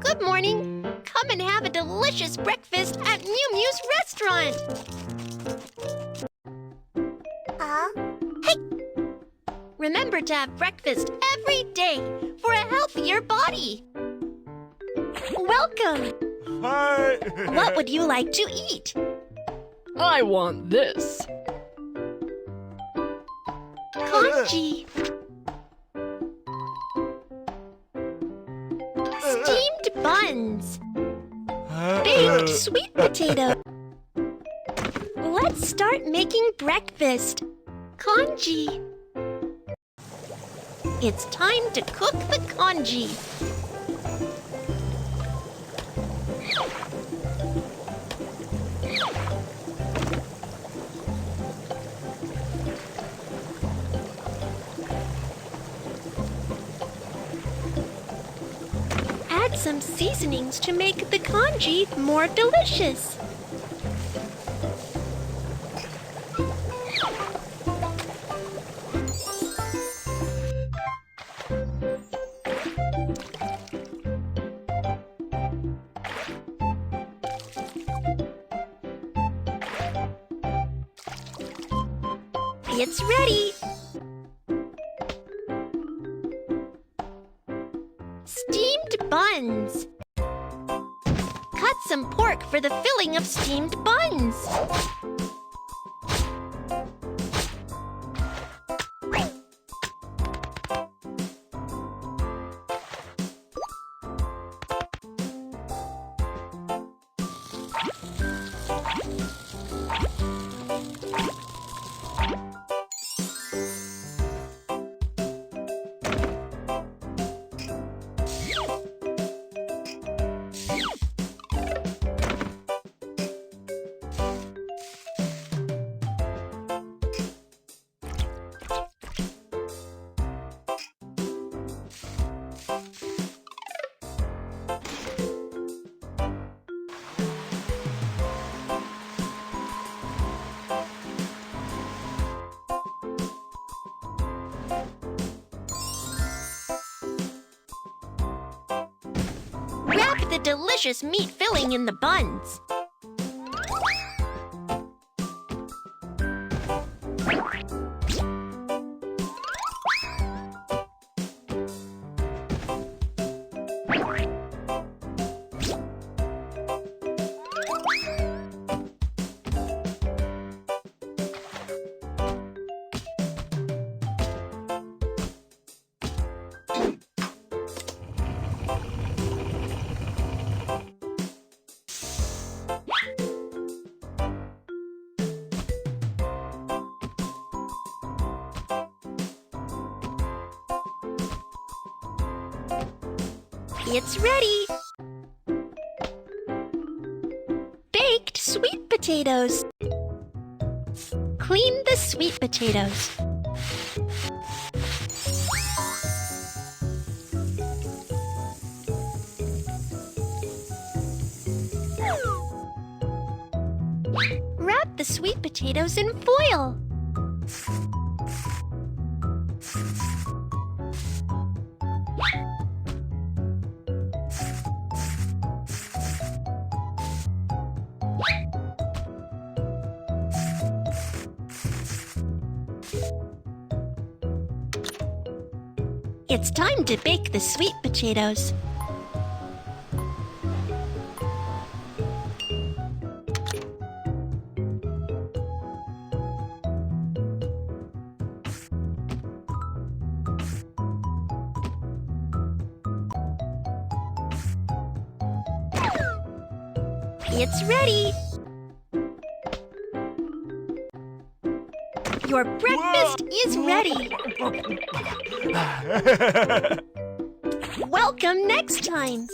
Good morning. Come and have a delicious breakfast at Mew Mew's restaurant. Hey! Remember to have breakfast every day for a healthier body. Welcome. Hi. What would you like to eat? I want this. Congee. Steamed buns. Baked sweet potato. Let's start making breakfast. Congee. It's time to cook the congee. Add some seasonings to make the congee more delicious. It's ready! Steamed buns. Cut some pork for the filling of steamed buns. Wrap the delicious meat filling in the buns. It's ready! Baked sweet potatoes. Clean the sweet potatoes. Wrap the sweet potatoes in foil. It's time to bake the sweet potatoes. It's ready! Your breakfast is ready! Welcome next time!